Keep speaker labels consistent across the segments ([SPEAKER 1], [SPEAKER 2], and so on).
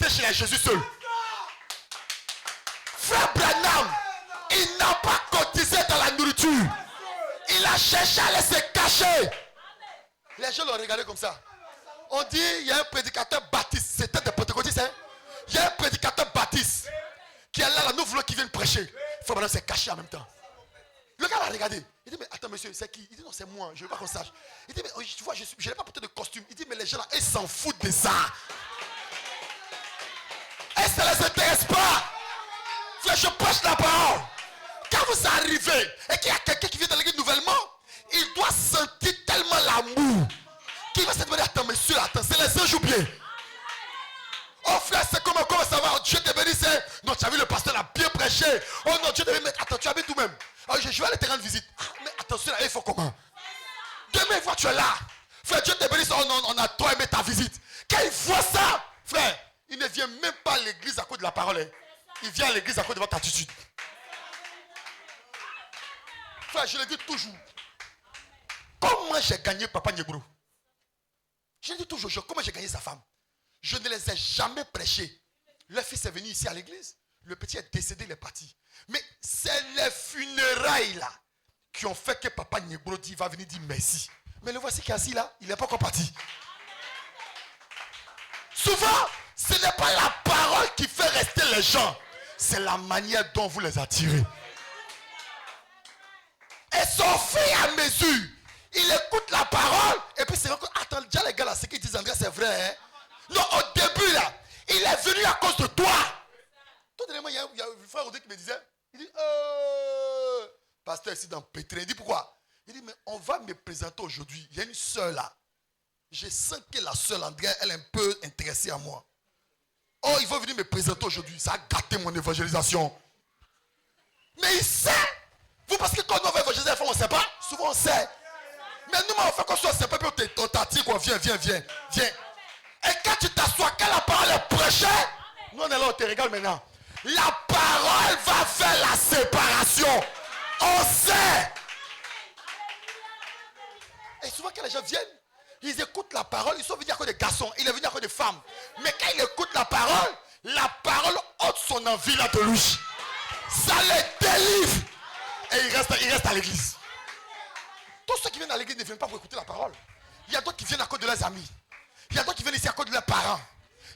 [SPEAKER 1] été chez Jésus seul. Frère Branham, il n'a pas cotisé dans la nourriture. Il a cherché à aller se cacher. Les gens l'ont regardé comme ça. On dit, il y a un prédicateur baptiste. C'était des pentecôtistes, hein? Il y a un prédicateur baptiste qui est là, nous voulons qu'il vienne prêcher. Frère Branham s'est caché en même temps. Le gars l'a regardé. Il dit, mais attends, monsieur, c'est qui? Il dit, non, c'est moi, je ne veux pas qu'on sache. Il dit, mais tu vois, je n'ai pas porté de costume. Il dit, mais les gens là, ils s'en foutent de ça. Et ça ne les intéresse pas. Frère, je prêche la parole. Quand vous arrivez et qu'il y a quelqu'un qui vient dans l'église nouvellement, il doit sentir tellement l'amour qu'il va se demander, attends, monsieur, attends, c'est les anges ou bien? Oh frère, c'est comment ça va? Dieu te bénisse. Non, tu as vu, le pasteur a bien prêché. Oh non, Dieu te bénisse. Attends, tu habites tout-même. Oh, je vais aller te rendre visite. Ah, mais attention, là, il faut comment? Demain, il voit que tu es là. Frère, Dieu te bénisse. Oh non, on a trop aimé ta visite. Quand il voit ça, frère, il ne vient même pas à l'église à cause de la parole. Hein. Il vient à l'église à cause de votre attitude. Frère, je le dis toujours. Comment j'ai gagné Papa Nyebro? Je le dis toujours, comment j'ai gagné sa femme? Je ne les ai jamais prêchés. Le fils est venu ici à l'église. Le petit est décédé, il est parti. Mais c'est les funérailles là qui ont fait que Papa Nyebro dit, va venir dire merci. Mais le voici qui est assis là, il n'est pas encore parti. Souvent, ce n'est pas la parole qui fait rester les gens. C'est la manière dont vous les attirez. Et son fils à mesure, il écoute la parole. Et puis c'est encore, attends, déjà les gars là, ce qu'ils disent André, c'est vrai. Hein? Non, au début là, il est venu à cause de toi. Tout dernièrement, il y a un frère Audrey qui me disait, il dit, pasteur ici dans Pétré, il dit pourquoi? Il dit, mais on va me présenter aujourd'hui. Il y a une soeur là. Je sens que la soeur André, elle est un peu intéressée à moi. Oh, il va venir me présenter aujourd'hui. Ça a gâté mon évangélisation. Mais il sait. Vous pensez que quand nous on va évangéliser les femmes, on ne sait pas? Souvent on sait. Mais nous, on fait comme ça, on ne sait pas, puis on t'attire quoi. Viens. Et quand tu t'assois, quand la parole est prêchée, nous on est là, on te regarde maintenant. La parole va faire la séparation. On sait. Et souvent quand les gens viennent, ils écoutent la parole, ils sont venus à cause des garçons, il est venu à cause des femmes. Mais quand ils écoutent la parole ôte son envie là de lui. Ça les délivre. Et il reste à l'église. Tous ceux qui viennent à l'église ne viennent pas pour écouter la parole. Il y a d'autres qui viennent à cause de leurs amis. Il y a d'autres qui viennent ici à cause de leurs parents.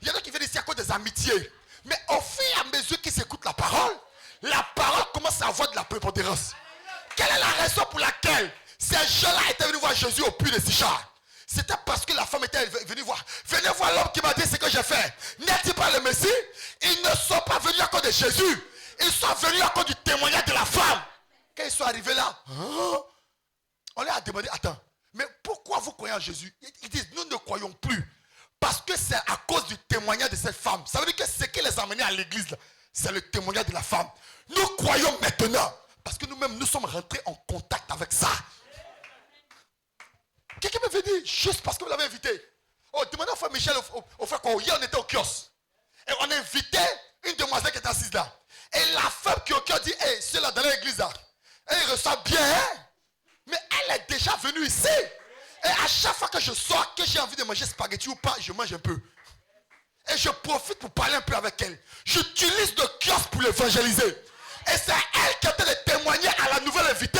[SPEAKER 1] Il y a d'autres qui viennent ici à cause des amitiés. Mais au fur et à mesure qu'ils s'écoutent la parole commence à avoir de la prépondérance. Quelle est la raison pour laquelle ces gens-là étaient venus voir Jésus au puits de Sichar? C'était parce que la femme était venue voir. Venez voir l'homme qui m'a dit ce que j'ai fait. N'est-il pas le Messie? Ils ne sont pas venus à cause de Jésus. Ils sont venus à cause du témoignage de la femme. Quand ils sont arrivés là, on leur a demandé, attends, mais pourquoi vous croyez en Jésus? Ils disent, nous ne croyons plus. Parce que c'est à cause du témoignage de cette femme. Ça veut dire que ce qui les a amenés à l'église, c'est le témoignage de la femme. Nous croyons maintenant. Parce que nous-mêmes, nous sommes rentrés en contact avec ça. Quelqu'un me veut dire, juste parce que vous l'avez invité. Oh, demandez au frère Michel, au frère quoi, hier on était au kiosque. Et on a invité une demoiselle qui était assise là. Et la femme qui est au kiosque dit, hey, celle-là dans l'église là, elle reçoit bien, hein? Mais elle est déjà venue ici. Et à chaque fois que je sors, que j'ai envie de manger spaghetti ou pas, je mange un peu. Et je profite pour parler un peu avec elle. J'utilise le kiosque pour l'évangéliser. Et c'est elle qui a de témoigner à la nouvelle invitée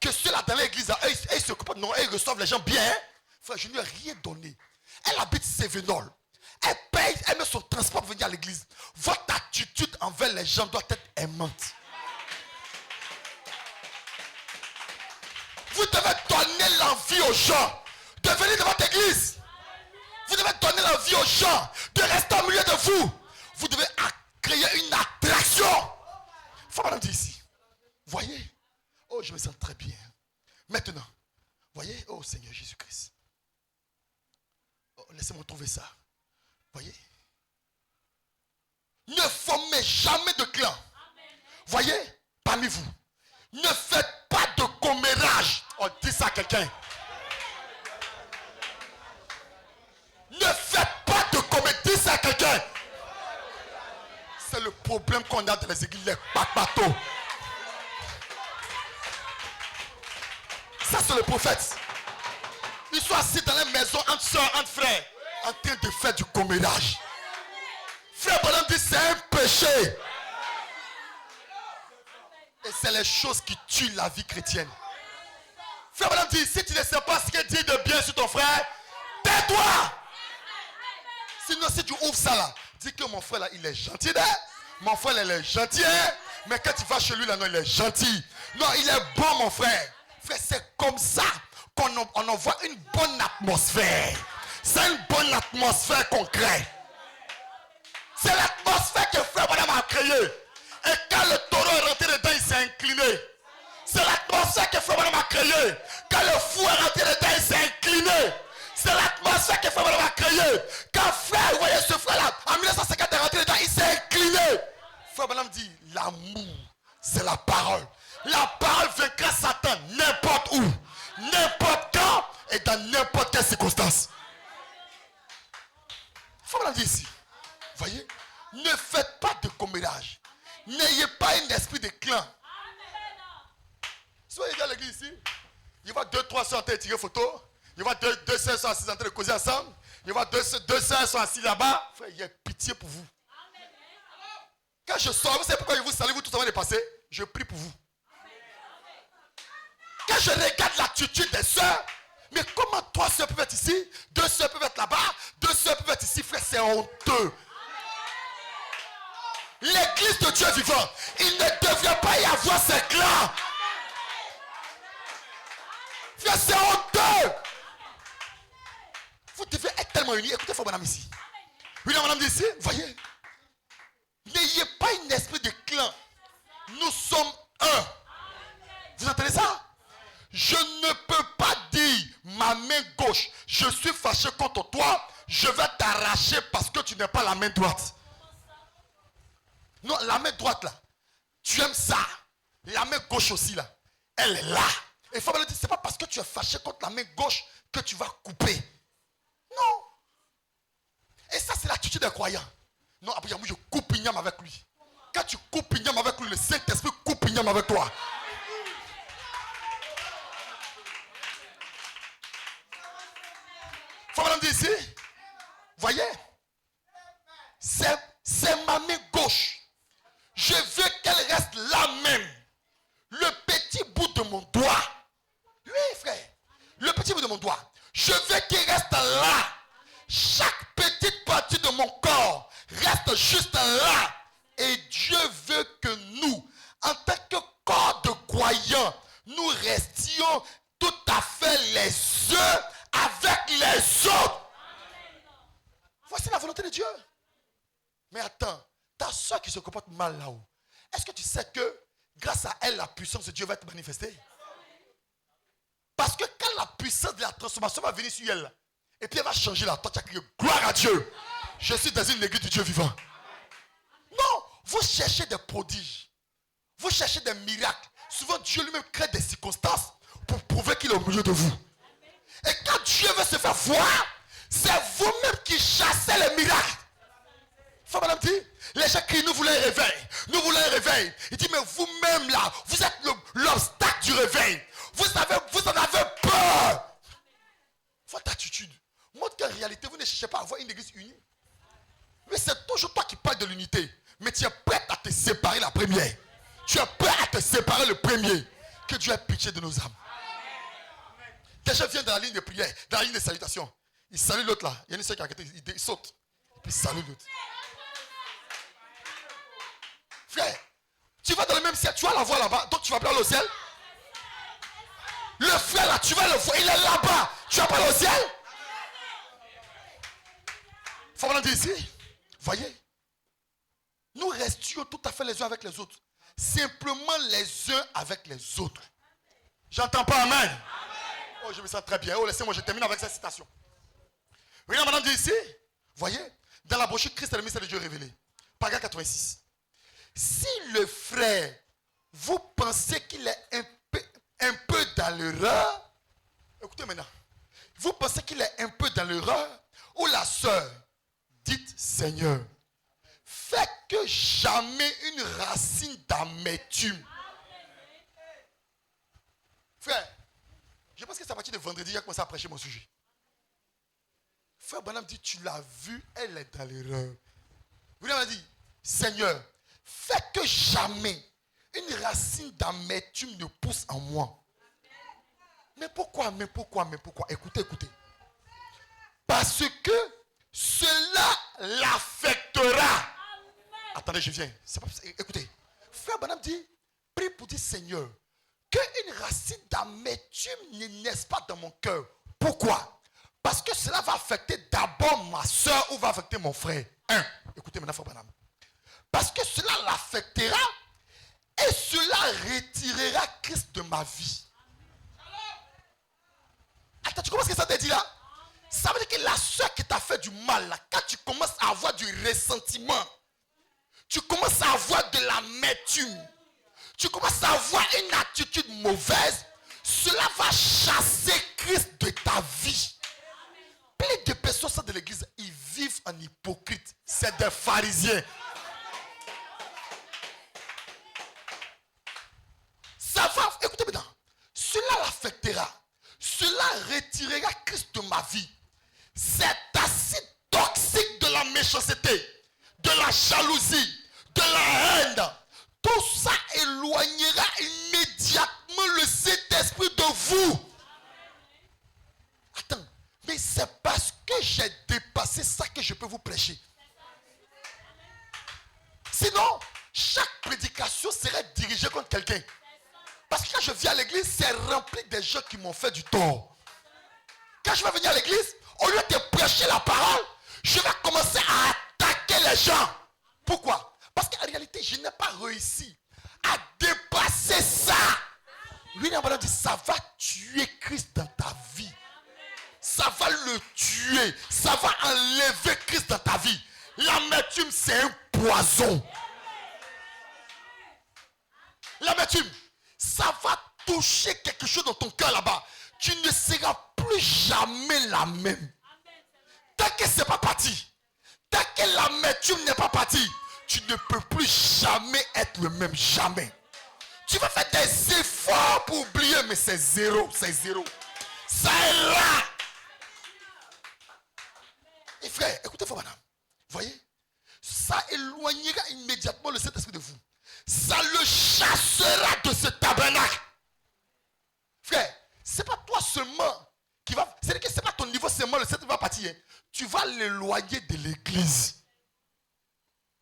[SPEAKER 1] que ceux-là dans l'église, ils se occupent. Non, ils reçoivent les gens bien. Hein? Frère, je ne lui ai rien donné. Elle habite Sévénol. Elle paye, elle met son transport pour venir à l'église. Votre attitude envers les gens doit être aimante. Vous devez donner l'envie aux gens de venir dans votre église. Vous devez donner l'envie aux gens de rester au milieu de vous. Vous devez créer une attraction. Faut pas me dire ici. Voyez. Oh, je me sens très bien. Maintenant. Voyez. Oh, Seigneur Jésus-Christ. Oh, laissez-moi trouver ça. Voyez. Ne formez jamais de clan. Voyez. Parmi vous. Ne faites pas de commérage. Oh, dis ça à quelqu'un. Ne faites pas de commérage. Dis ça à quelqu'un. C'est le problème qu'on a dans les églises, les papatos. Ça, c'est le prophète. Ils sont assis dans les maisons entre soeurs, entre frères, en train de faire du commérage. Frère, c'est un péché. Et c'est les choses qui tuent la vie chrétienne. Frère Branham dit, si tu ne sais pas ce qu'il dit de bien sur ton frère, tais-toi. Sinon, si tu ouvres ça là, dis que mon frère là, il est gentil. Mon frère là, il est gentil. Mais quand tu vas chez lui là, non, il est gentil. Non, il est bon, mon frère. Frère, c'est comme ça qu'on envoie une bonne atmosphère. C'est une bonne atmosphère qu'on crée. C'est l'atmosphère que frère Branham a créée. Et quand le taureau est rentré dedans, il s'est incliné. C'est l'atmosphère que frère Branham a créée. Quand le fou est rentré dedans, il s'est incliné. C'est l'atmosphère que frère Branham a créée. Quand frère, vous voyez ce frère-là, en 1950, est rentré dedans, il s'est incliné. Frère Branham dit, l'amour, c'est la parole. La parole vaincra Satan n'importe où, n'importe quand et dans n'importe quelle circonstance. Frère Branham dit ici, voyez, ne faites pas de commérage. N'ayez pas un esprit de clan. Soyez à l'église ici. Il va 2-3 soeurs en train de tirer photo. Il va 2 soeurs sont assises en train de causer ensemble. Il va 2 soeurs sont assises là-bas. Frère, il y a pitié pour vous. Quand je sors, vous savez pourquoi je vous salue, vous tous avant de passer? Je prie pour vous. Quand je regarde l'attitude des soeurs, mais comment 3 soeurs peuvent être ici, 2 soeurs peuvent être là-bas, 2 soeurs peuvent être ici, frère, c'est honteux. L'église de Dieu vivant, il ne devrait pas y avoir ces clans. Frère, c'est honteux. Vous devez être tellement unis. Écoutez, frère Branham ici. William Branham dit ici, voyez. N'ayez pas un esprit de clan. Nous sommes un. Vous entendez ça? Je ne peux pas dire ma main gauche, je suis fâché contre toi, je vais t'arracher parce que tu n'es pas la main droite. Non, la main droite là, tu aimes ça. La main gauche aussi là, elle est là. Et il faut me le dire, c'est pas parce que tu es fâché contre la main gauche que tu vas couper. Non. Et ça, c'est l'attitude des croyants. Non, après, moi, je coupe Ignam avec lui. Quand tu coupes Ignam avec lui, le Saint-Esprit coupe Ignam avec toi. Faut me le dire ici. Voyez, c'est ma main gauche. Je veux qu'elle reste là même. Le petit bout de mon doigt. Oui, frère. Le petit bout de mon doigt. Je veux qu'il reste là. Chaque petite partie de mon corps reste juste là. Et Dieu veut que nous, en tant que corps de croyants, nous restions tout à fait les uns avec les autres. Voici la volonté de Dieu. Mais attends, ta soeur qui se comporte mal là-haut, est-ce que tu sais que grâce à elle, la puissance de Dieu va être manifestée? Parce que quand la puissance de la transformation va venir sur elle, et puis elle va changer la toi, tu as crié gloire à Dieu. Je suis dans une église du Dieu vivant. Non, vous cherchez des prodiges. Vous cherchez des miracles. Souvent, Dieu lui-même crée des circonstances pour prouver qu'il est au milieu de vous. Et quand Dieu veut se faire voir, c'est vous-même qui chassez les miracles. Faut madame dit, les gens crient, nous voulons un réveil. Nous voulons un réveil. Il dit, mais vous-même là, vous êtes l'obstacle du réveil. Vous en avez peur. Votre attitude montre qu'en réalité, vous ne cherchez pas à avoir une église unie. Mais c'est toujours toi qui parles de l'unité. Mais tu es prêt à te séparer la première. Tu es prêt à te séparer le premier. Que Dieu ait pitié de nos âmes. Des gens viennent dans la ligne de prière, dans la ligne de salutation. Ils saluent l'autre là. Il y a une seule qui a arrêté, il saute. Et puis il salue l'autre. Frère, tu vas dans le même ciel, tu vas la voir là-bas, donc tu vas pas aller au ciel. Le frère là, tu vas le voir, il est là-bas, tu vas pas aller au ciel. Faut me dire ici, voyez, nous restions tout à fait les uns avec les autres. Simplement les uns avec les autres. J'entends pas amen. Oh, je me sens très bien. Oh, laissez-moi, je termine avec cette citation. Regardez madame dit ici, voyez, dans la brochure Christ est le mystère de Dieu révélé. Paragraphe 86. Si le frère, vous pensez qu'il est un peu dans l'erreur, écoutez maintenant, vous pensez qu'il est un peu dans l'erreur, ou la sœur, dites Seigneur, fais que jamais une racine d'amertume. Frère, je pense que c'est à partir de vendredi, j'ai commencé à prêcher mon sujet. Frère Branham dit, tu l'as vu, elle est dans l'erreur. Vous l'avez dit, Seigneur, fais que jamais une racine d'amertume ne pousse en moi. Mais pourquoi? Écoutez. Parce que cela l'affectera. Attendez, je viens. Écoutez. Frère Branham dit, prie pour dire, Seigneur, qu'une racine d'amertume ne naisse pas dans mon cœur. Pourquoi? Parce que cela va affecter d'abord ma soeur ou va affecter mon frère. Écoutez maintenant, frère Branham. Parce que cela l'affectera et cela retirera Christ de ma vie. Attends, tu comprends ce que ça te dit là? Ça veut dire que la soeur qui t'a fait du mal, là, quand tu commences à avoir du ressentiment, tu commences à avoir de l'amertume, tu commences à avoir une attitude mauvaise, cela va chasser Christ de ta vie. Plein de personnes sortent de l'église, ils vivent en hypocrite. C'est des pharisiens. Ça va, écoutez maintenant, cela l'affectera. Cela retirera Christ de ma vie. Cet acide toxique de la méchanceté, de la jalousie, de la haine, tout ça éloignera immédiatement le Saint-Esprit de vous. Attends, mais c'est parce que j'ai dépassé ça que je peux vous prêcher. Sinon, chaque prédication serait dirigée contre quelqu'un. Parce que quand je viens à l'église, c'est rempli des gens qui m'ont fait du tort. Quand je vais venir à l'église, au lieu de prêcher la parole, je vais commencer à attaquer les gens. Pourquoi? Parce qu'en réalité, je n'ai pas réussi à dépasser ça. Lui, il dit, ça va tuer Christ dans ta vie. Ça va le tuer. Ça va enlever Christ dans ta vie. L'amertume, c'est un poison. L'amertume, ça va toucher quelque chose dans ton cœur là-bas. Tu ne seras plus jamais la même. Tant que ce n'est pas parti, tant que l'amertume n'est pas partie, tu ne peux plus jamais être le même. Jamais. Tu vas faire des efforts pour oublier, mais c'est zéro. Ça est là. Et frère, écoutez, frère madame. Voyez, ça éloignera immédiatement le Saint-Esprit de vous. Ça le chassera de ce tabernacle. Frère, c'est pas toi seulement qui va. C'est-à-dire que c'est pas ton niveau seulement, le Saint-Esprit va partir. Hein. Tu vas l'éloigner de l'église.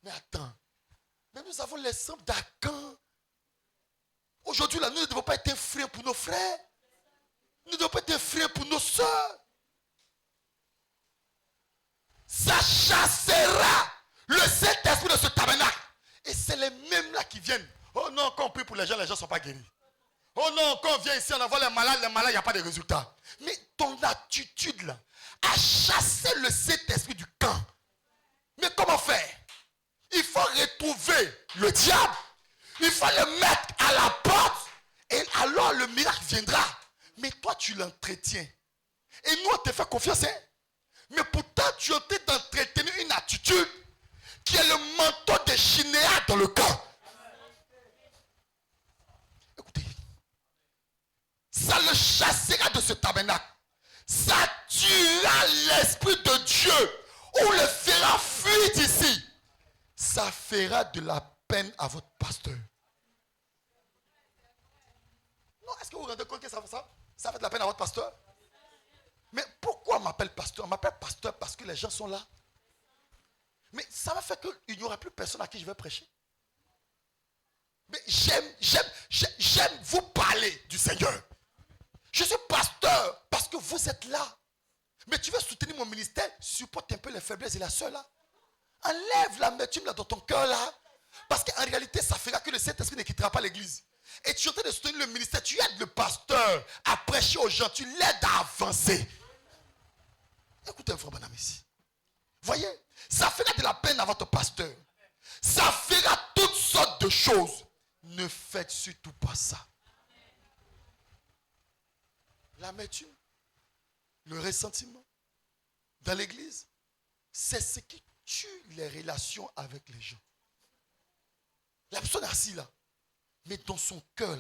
[SPEAKER 1] Mais attends. Mais nous avons l'exemple d'Akan. Aujourd'hui, là, nous ne devons pas être un frein pour nos frères. Nous ne devons pas être un frein pour nos soeurs. Ça chassera le Saint-Esprit de ce tabernacle. Et c'est les mêmes là qui viennent. Oh non, quand on prie pour les gens ne sont pas guéris. Oh non, quand on vient ici, on envoie les malades, il n'y a pas de résultat. Mais ton attitude là a chassé le Saint-Esprit du camp. Mais comment faire? Il faut retrouver le diable. Il faut le mettre à la porte. Et alors le miracle viendra. Mais toi, tu l'entretiens. Et nous, on te fait confiance. Hein? Mais pourtant, tu es en train d'entretenir une attitude qui est le manteau de Chinéa dans le camp. Écoutez. Ça le chassera de ce tabernacle. Ça tuera l'Esprit de Dieu. Ou le fera fuir d'ici. Ça fera de la peine à votre pasteur. Non, est-ce que vous vous rendez compte que ça fait de la peine à votre pasteur? Mais pourquoi on m'appelle pasteur? On m'appelle pasteur parce que les gens sont là. Mais ça va faire qu'il n'y aura plus personne à qui je vais prêcher. Mais j'aime vous parler du Seigneur. Je suis pasteur parce que vous êtes là. Mais tu veux soutenir mon ministère, supporte un peu les faiblesses et la soeur là. Enlève l'amertume là dans ton cœur là. Parce qu'en réalité, ça fera que le Saint-Esprit ne quittera pas l'église. Et tu es en train de soutenir le ministère. Tu aides le pasteur à prêcher aux gens. Tu l'aides à avancer. Écoutez un frère Branham ici. Voyez, ça fera de la peine à votre pasteur. Ça fera toutes sortes de choses. Ne faites surtout pas ça. L'amertume, le ressentiment dans l'église, c'est ce qui tue les relations avec les gens. La personne est assise là, mais dans son cœur,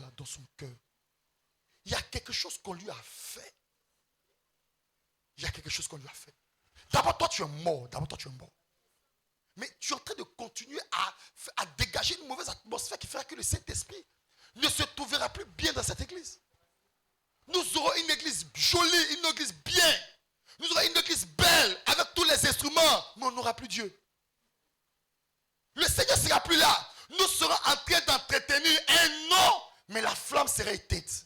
[SPEAKER 1] il y a quelque chose qu'on lui a fait. Il y a quelque chose qu'on lui a fait. D'abord, toi, tu es mort. Mais tu es en train de continuer à dégager une mauvaise atmosphère qui fera que le Saint-Esprit ne se trouvera plus bien dans cette église. Nous aurons une église jolie, une église bien. Nous aurons une église belle, avec tous les instruments, mais on n'aura plus Dieu. Le Seigneur ne sera plus là. Nous serons en train d'entretenir un nom, mais la flamme sera éteinte.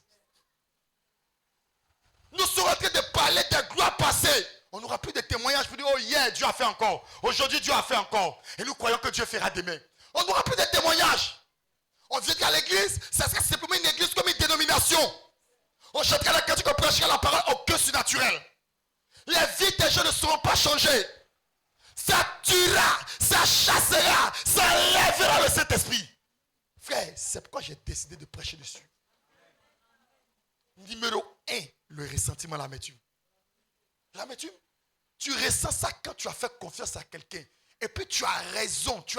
[SPEAKER 1] Nous serons en train de parler des gloires passées. On n'aura plus de témoignages pour dire, oh hier, Dieu a fait encore. Aujourd'hui, Dieu a fait encore. Et nous croyons que Dieu fera demain. On n'aura plus de témoignages. On viendra à l'église, ça sera simplement une église comme une dénomination. On chantera la cantique, on prêchera la parole au cœur surnaturel. Les vies des gens ne seront pas changées. Ça tuera, ça chassera, ça lèvera le Saint-Esprit. Frère, c'est pourquoi j'ai décidé de prêcher dessus. Numéro 1, le ressentiment, l'amertume. L'amertume, tu ressens ça quand tu as fait confiance à quelqu'un. Et puis tu as raison, tu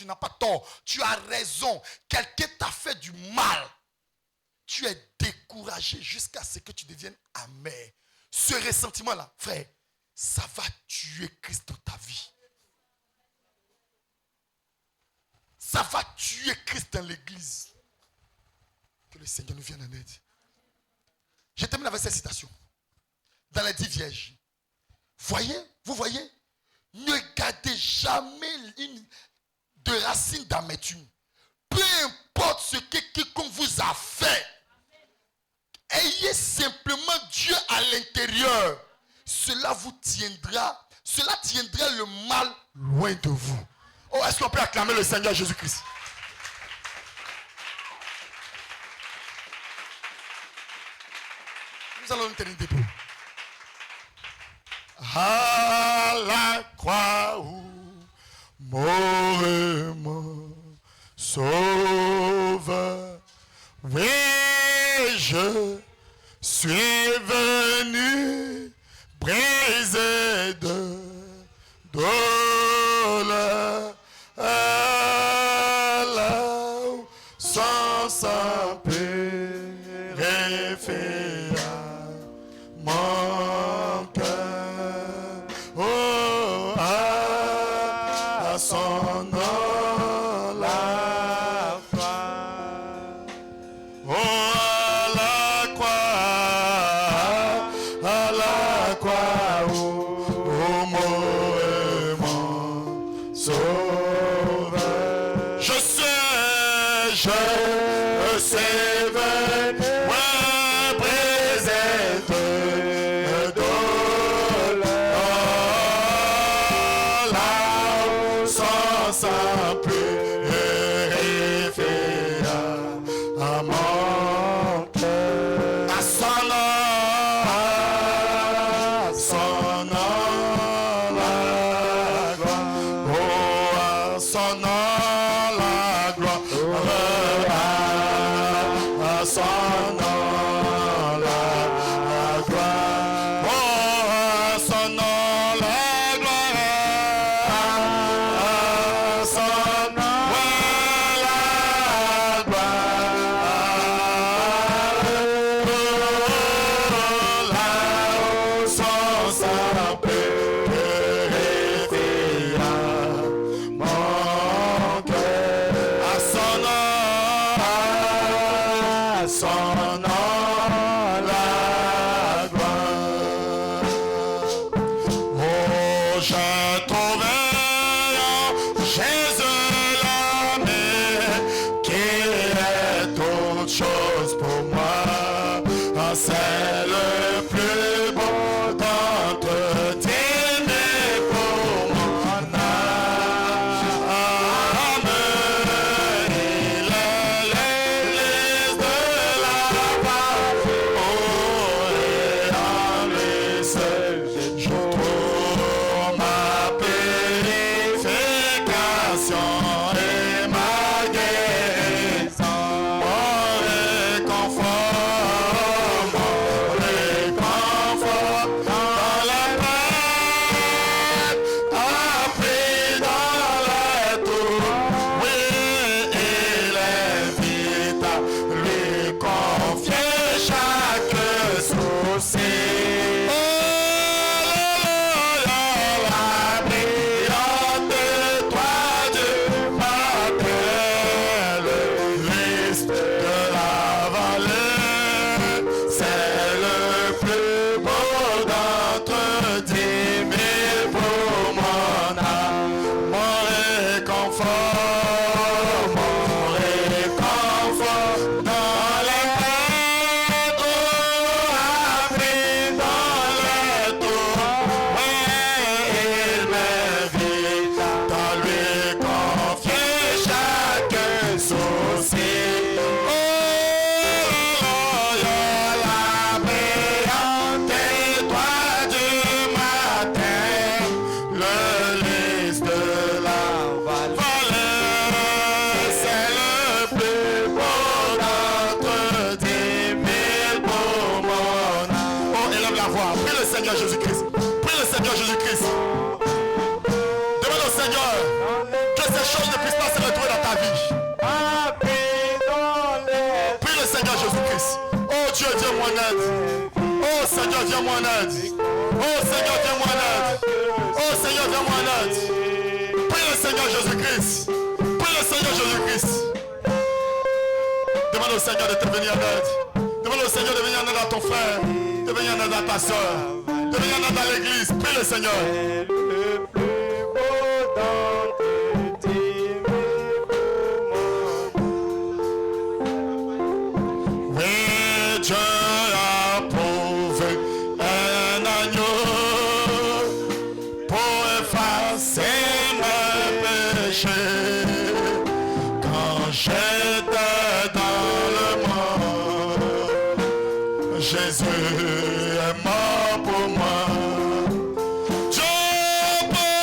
[SPEAKER 1] n'as pas tort. Tu as raison, quelqu'un t'a fait du mal. Tu es découragé jusqu'à ce que tu deviennes amer. Ce ressentiment-là, frère, ça va tuer Christ dans ta vie. Ça va tuer Christ dans l'église. Que le Seigneur nous vienne en aide. Je termine avec cette citation. Dans les 10 vierges. Vous voyez, ne gardez jamais de racines d'amertume. Peu importe ce que quiconque vous a fait. Ayez simplement Dieu à l'intérieur. Cela tiendra le mal loin de vous. Oh, est-ce qu'on peut acclamer le Seigneur Jésus-Christ? Nous allons nous tenir debout. À la croix où mort mon sauveur, oui, je suis venu briser de douleur sans purifier mon cœur. Oh, à son nom la croix. Oh, à la croix, oh, mort mon sauveur. Je sais venu briser de douleur, sans purifier à mon cœur. À son nom la gloire. Oh, à son nom la gloire. À son nom la gloire. Oh, à son nom la gloire. À son nom la gloire. Sans purifier mon cœur. À son nom la gloire. Oh, j'ai trouvé en Jésus l'ami qui est toute chose pour moi. C'est le plus beau d'entre dîner pour mon âme. Il est l'église de la part. Oh, et en lui seul je trouve ma purification. Seigneur, que ces choses ne puissent pas se retrouver dans ta vie. Prie le Seigneur Jésus-Christ. Oh Dieu, viens-moi en aide. Oh Seigneur, viens-moi en aide. Oh Seigneur, viens-moi en aide. Oh Seigneur, viens-moi en aide. Prie le Seigneur Jésus-Christ. Prie le Seigneur Jésus-Christ. Demande au Seigneur de te venir en aide. Demande au Seigneur de venir en aide à ton frère. De venir en aide à ta soeur. De venir en aide à l'église. Prie le Seigneur.
[SPEAKER 2] Jésus est mort pour moi. Dieu pour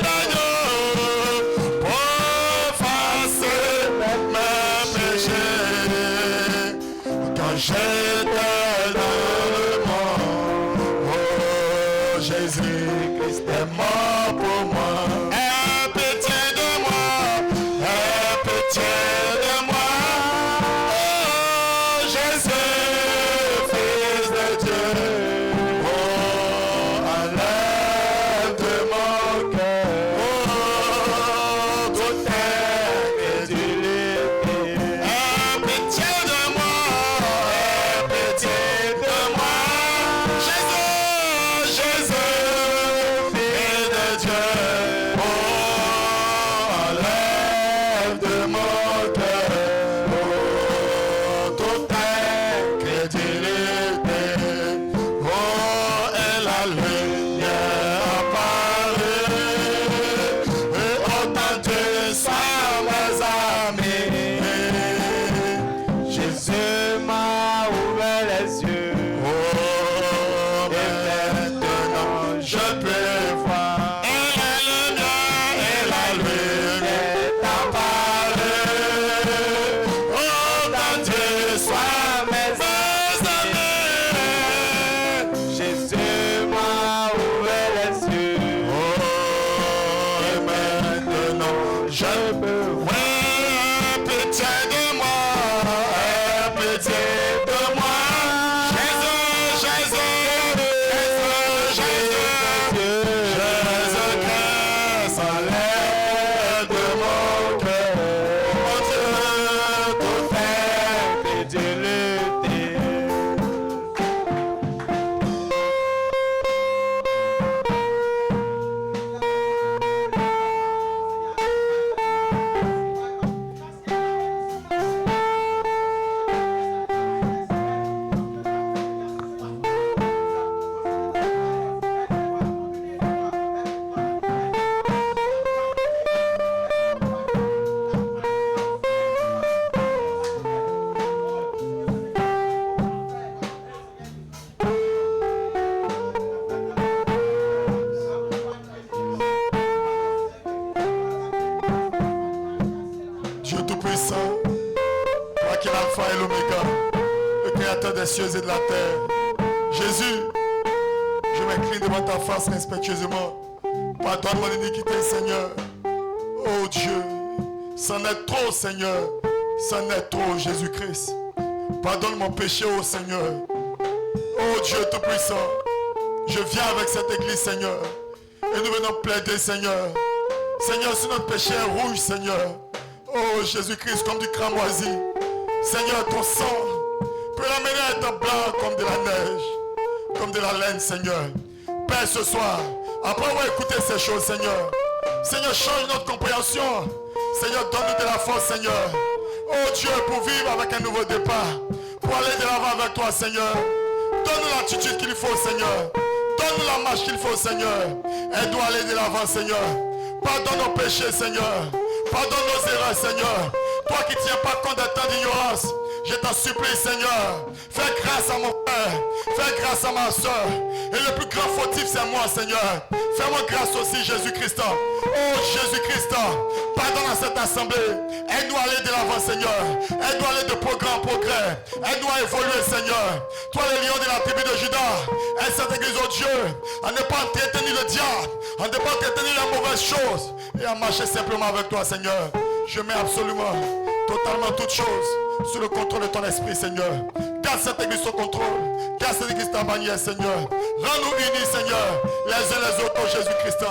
[SPEAKER 2] l'agneau pour effacer mes péchés. Quand j'étais dans le monde, oh Jésus-Christ est mort pour moi. Aie pitié de moi, aie pitié de moi.
[SPEAKER 1] Et de la terre. Jésus, je m'incline devant ta face respectueusement. Pardonne mon iniquité, Seigneur. Oh Dieu, c'en est trop, Seigneur. C'en est trop, Jésus-Christ. Pardonne mon péché, oh Seigneur. Oh Dieu Tout-Puissant, je viens avec cette église, Seigneur. Et nous venons plaider, Seigneur. Seigneur, si notre péché est rouge, Seigneur. Oh Jésus-Christ, comme du cramoisi. Seigneur, ton sang peut l'amener à être blanc comme de la neige, comme de la laine, Seigneur. Père, ce soir, après avoir écouté ces choses, Seigneur, Seigneur, change notre compréhension. Seigneur, donne-nous de la force, Seigneur. Oh Dieu, pour vivre avec un nouveau départ, pour aller de l'avant avec toi, Seigneur. Donne-nous l'attitude qu'il faut, Seigneur. Donne-nous la marche qu'il faut, Seigneur. Aide-nous à aller de l'avant, Seigneur. Pardonne nos péchés, Seigneur. Pardonne nos erreurs, Seigneur. Toi qui ne tiens pas compte de temps d'ignorance, je t'en supplie, Seigneur, fais grâce à mon frère, fais grâce à ma soeur,
[SPEAKER 2] Et le plus grand fautif, c'est moi, Seigneur. Fais-moi grâce aussi, Jésus-Christ. Oh, Jésus-Christ, pardonne à cette assemblée. Aide-nous à aller de l'avant, Seigneur. Aide-nous à aller de progrès en progrès. Aide-nous à évoluer, Seigneur. Toi, le lion de la tribu de Judas. Aide cette église, oh Dieu, à ne pas entretenir le diable, à ne pas entretenir la mauvaise chose, et à marcher simplement avec toi, Seigneur. Je mets absolument, totalement toutes choses sous le contrôle de ton esprit, Seigneur. Garde cette église au contrôle. Garde cette église ta manière, Seigneur. Rends-nous unis, Seigneur, les uns les autres, oh Jésus-Christ.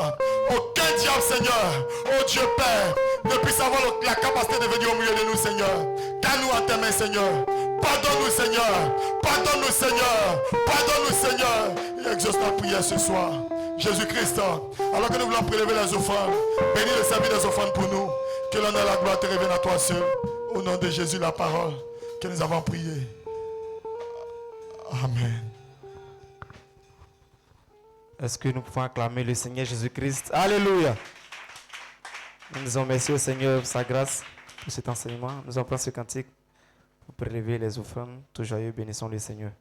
[SPEAKER 2] Aucun diable, Seigneur, oh Dieu Père, ne puisse avoir la capacité de venir au milieu de nous, Seigneur. Garde-nous en tes mains, Seigneur. Pardonne-nous, Seigneur. Pardonne-nous, Seigneur. Pardonne-nous, Seigneur. Et exauce ta prière ce soir. Jésus-Christ, alors que nous voulons prélever les offrandes, bénis le service des offrandes pour nous. Que l'honneur et la gloire te reviennent à toi seul. Au nom de Jésus, la parole que nous avons priée. Amen.
[SPEAKER 3] Est-ce que nous pouvons acclamer le Seigneur Jésus-Christ? Alléluia. Nous disons merci au Seigneur pour sa grâce, pour cet enseignement. Nous allons prendre ce cantique pour prélever les offrandes. Tout joyeux, bénissons le Seigneur.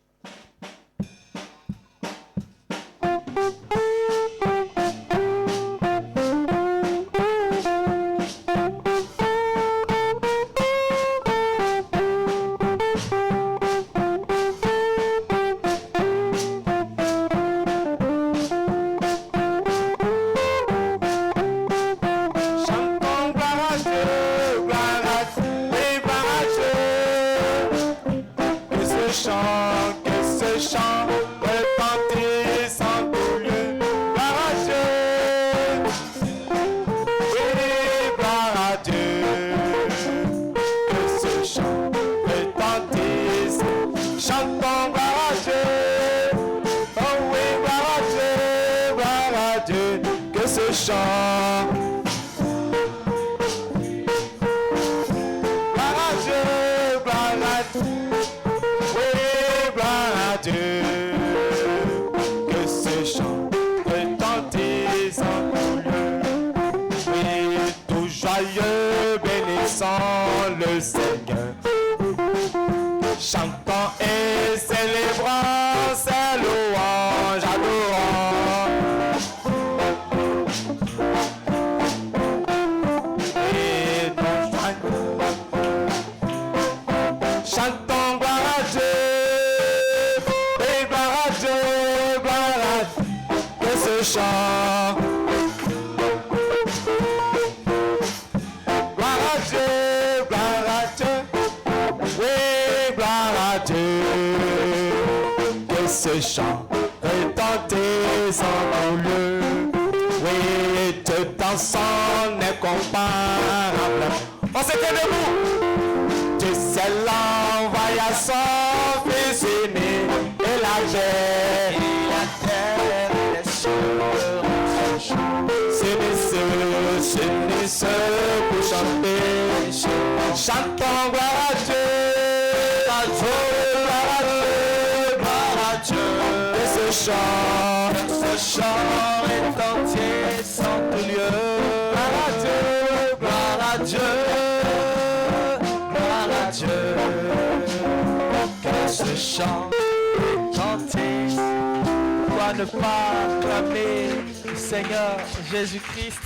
[SPEAKER 4] Le Seigneur, chantons et célébrons ses louanges, adorons et nous chantons gloire à Dieu et gloire à Dieu, que ce chant. Ce chant retentissant en lieu, oui, Dieu dans son incomparable. On s'était debout. Dieu s'est l'envoyé à son Fils unique et la terre et les cieux s'unissent pour chanter. Chantons gloire à Dieu, ce chant est entier sans tout lieu. Gloire à Dieu, gloire à Dieu. Que ce chant est entier. Pourquoi ne pas acclamer le Seigneur Jésus-Christ?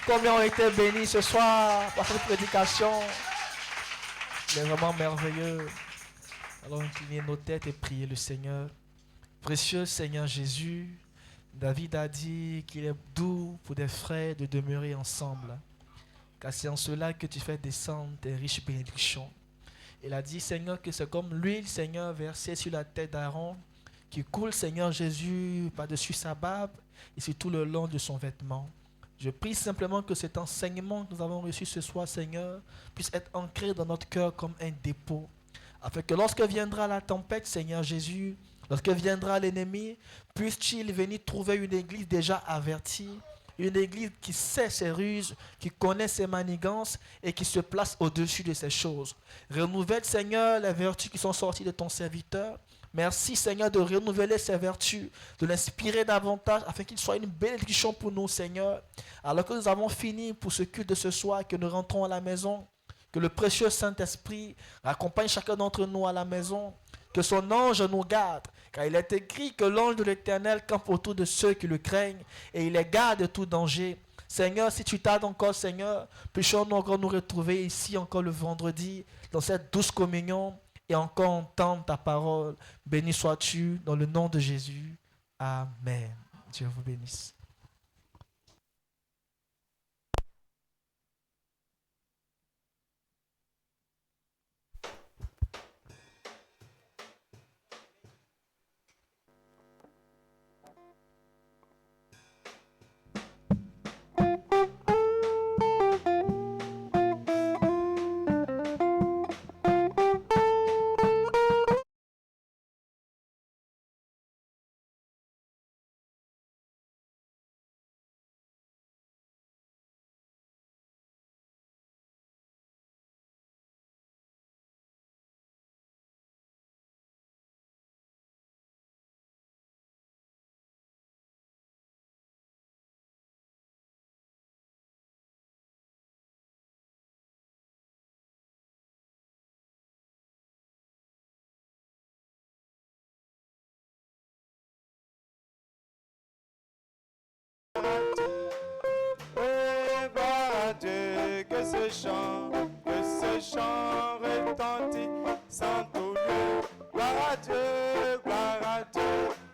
[SPEAKER 4] Combien ont été bénis ce soir par cette prédication? Il est vraiment merveilleux. Alors inclinez nos têtes et priez le Seigneur. Précieux Seigneur Jésus, David a dit qu'il est doux pour des frères de demeurer ensemble, car c'est en cela que tu fais descendre tes riches bénédictions. Il a dit, Seigneur, que c'est comme l'huile, Seigneur, versée sur la tête d'Aaron, qui coule, Seigneur Jésus, par-dessus sa barbe et sur tout le long de son vêtement. Je prie simplement que cet enseignement que nous avons reçu ce soir, Seigneur, puisse être ancré dans notre cœur comme un dépôt, afin que lorsque viendra la tempête, Seigneur Jésus, lorsque viendra l'ennemi, puisse-t-il venir trouver une église déjà avertie, une église qui sait ses ruses, qui connaît ses manigances et qui se place au-dessus de ces choses. Renouvelle, Seigneur, les vertus qui sont sorties de ton serviteur. Merci, Seigneur, de renouveler ses vertus, de l'inspirer davantage afin qu'il soit une bénédiction pour nous, Seigneur. Alors que nous avons fini pour ce culte de ce soir et que nous rentrons à la maison, que le précieux Saint-Esprit accompagne chacun d'entre nous à la maison, que son ange nous garde, Car il est écrit que l'ange de l'Éternel campe autour de ceux qui le craignent et il les garde de tout danger. Seigneur, si tu tardes encore, Seigneur, puissions-nous encore nous retrouver ici encore le vendredi, dans cette douce communion, et encore entendre ta parole. Béni sois-tu dans le nom de Jésus. Amen. Dieu vous bénisse.
[SPEAKER 3] Dieu, que ce chant retentit sans tout lieu. Gloire à Dieu, gloire à Dieu.